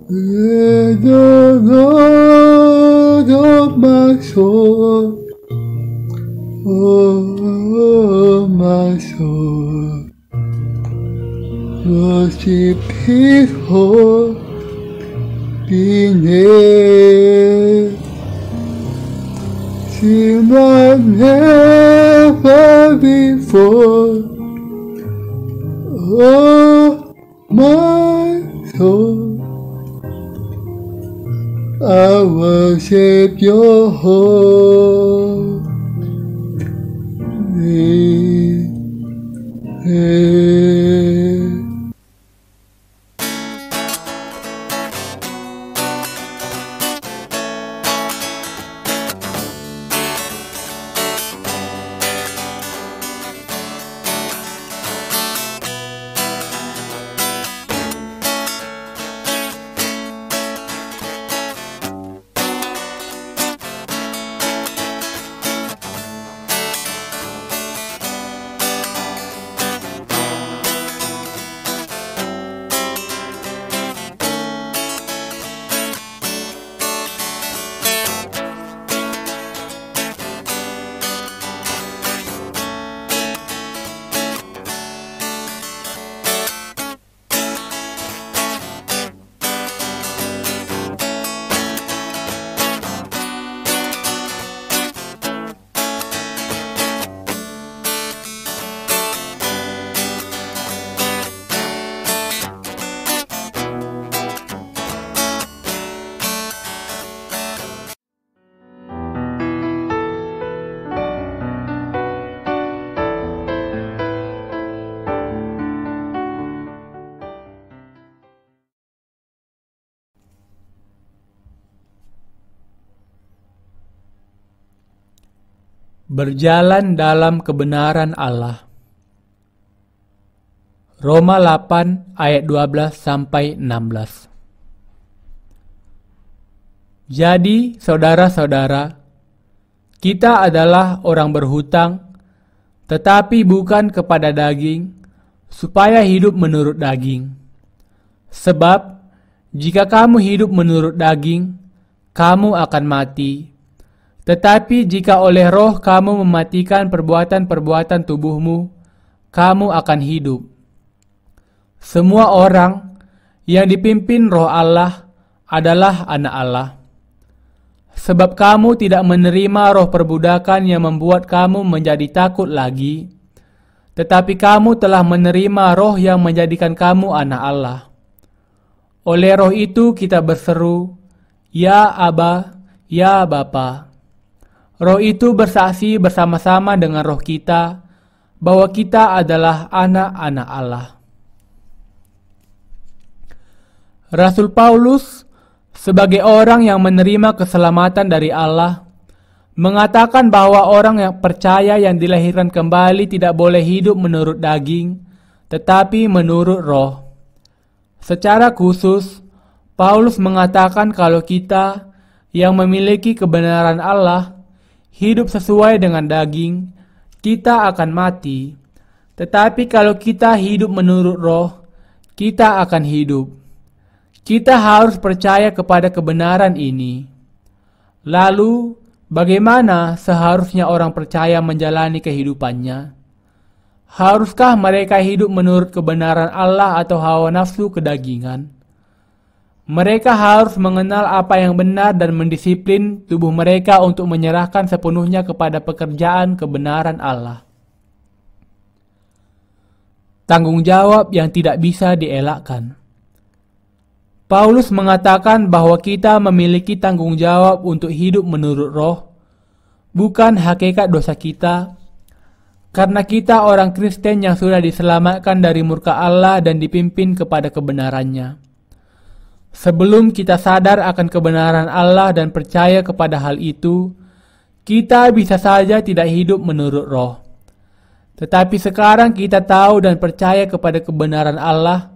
The God of my soul, oh my soul, worship His holy name. Seems like never before, oh my soul, I worship your holy name. Berjalan dalam kebenaran Allah. Roma 8 ayat 12 sampai 16. Jadi, saudara-saudara, kita adalah orang berhutang, tetapi bukan kepada daging, supaya hidup menurut daging. Sebab, jika kamu hidup menurut daging, kamu akan mati. Tetapi jika oleh roh kamu mematikan perbuatan-perbuatan tubuhmu, kamu akan hidup. Semua orang yang dipimpin roh Allah adalah anak Allah. Sebab kamu tidak menerima roh perbudakan yang membuat kamu menjadi takut lagi, tetapi kamu telah menerima roh yang menjadikan kamu anak Allah. Oleh roh itu kita berseru, Ya Aba, Ya Bapa. Roh itu bersaksi bersama-sama dengan roh kita bahwa kita adalah anak-anak Allah. Rasul Paulus sebagai orang yang menerima keselamatan dari Allah mengatakan bahwa orang yang percaya yang dilahirkan kembali tidak boleh hidup menurut daging, tetapi menurut roh. Secara khusus, Paulus mengatakan kalau kita yang memiliki kebenaran Allah hidup sesuai dengan daging, kita akan mati. Tetapi kalau kita hidup menurut roh, kita akan hidup. Kita harus percaya kepada kebenaran ini. Lalu, bagaimana seharusnya orang percaya menjalani kehidupannya? Haruskah mereka hidup menurut kebenaran Allah atau hawa nafsu kedagingan? Mereka harus mengenal apa yang benar dan mendisiplin tubuh mereka untuk menyerahkan sepenuhnya kepada pekerjaan kebenaran Allah. Tanggung jawab yang tidak bisa dielakkan. Paulus mengatakan bahwa kita memiliki tanggung jawab untuk hidup menurut roh, bukan hakikat dosa kita, karena kita orang Kristen yang sudah diselamatkan dari murka Allah dan dipimpin kepada kebenarannya. Sebelum kita sadar akan kebenaran Allah dan percaya kepada hal itu, kita bisa saja tidak hidup menurut roh. Tetapi sekarang kita tahu dan percaya kepada kebenaran Allah,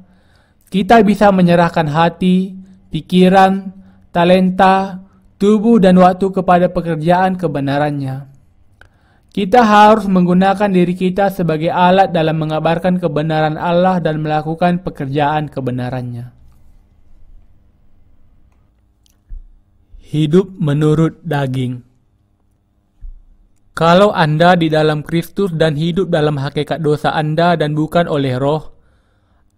kita bisa menyerahkan hati, pikiran, talenta, tubuh dan waktu kepada pekerjaan kebenarannya. Kita harus menggunakan diri kita sebagai alat dalam mengabarkan kebenaran Allah dan melakukan pekerjaan kebenarannya. Hidup menurut daging. Kalau Anda di dalam Kristus dan hidup dalam hakikat dosa Anda dan bukan oleh roh,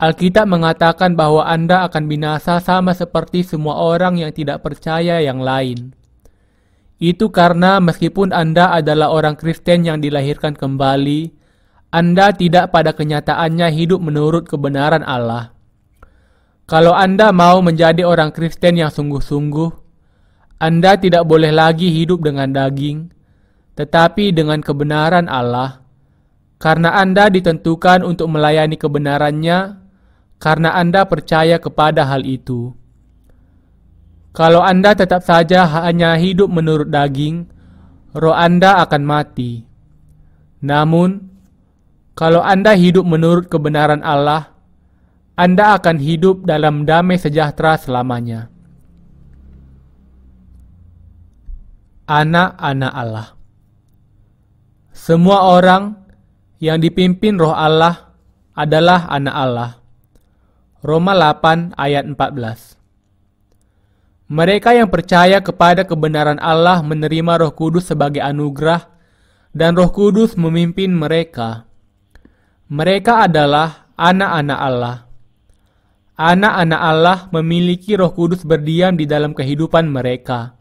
Alkitab mengatakan bahwa Anda akan binasa sama seperti semua orang yang tidak percaya yang lain. Itu karena meskipun Anda adalah orang Kristen yang dilahirkan kembali, Anda tidak pada kenyataannya hidup menurut kebenaran Allah. Kalau Anda mau menjadi orang Kristen yang sungguh-sungguh, Anda tidak boleh lagi hidup dengan daging, tetapi dengan kebenaran Allah, karena Anda ditentukan untuk melayani kebenarannya, karena Anda percaya kepada hal itu. Kalau Anda tetap saja hanya hidup menurut daging, roh Anda akan mati. Namun, kalau Anda hidup menurut kebenaran Allah, Anda akan hidup dalam damai sejahtera selamanya. Anak-anak Allah. Semua orang yang dipimpin roh Allah adalah anak Allah. Roma 8 ayat 14. Mereka yang percaya kepada kebenaran Allah menerima Roh Kudus sebagai anugerah, dan Roh Kudus memimpin mereka. Mereka adalah anak-anak Allah. Anak-anak Allah memiliki Roh Kudus berdiam di dalam kehidupan mereka.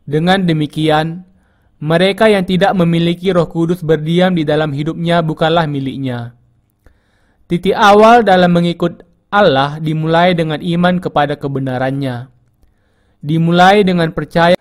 Dengan demikian, mereka yang tidak memiliki Roh Kudus berdiam di dalam hidupnya bukanlah miliknya. Titik awal dalam mengikut Allah dimulai dengan iman kepada kebenarannya. Dimulai dengan percaya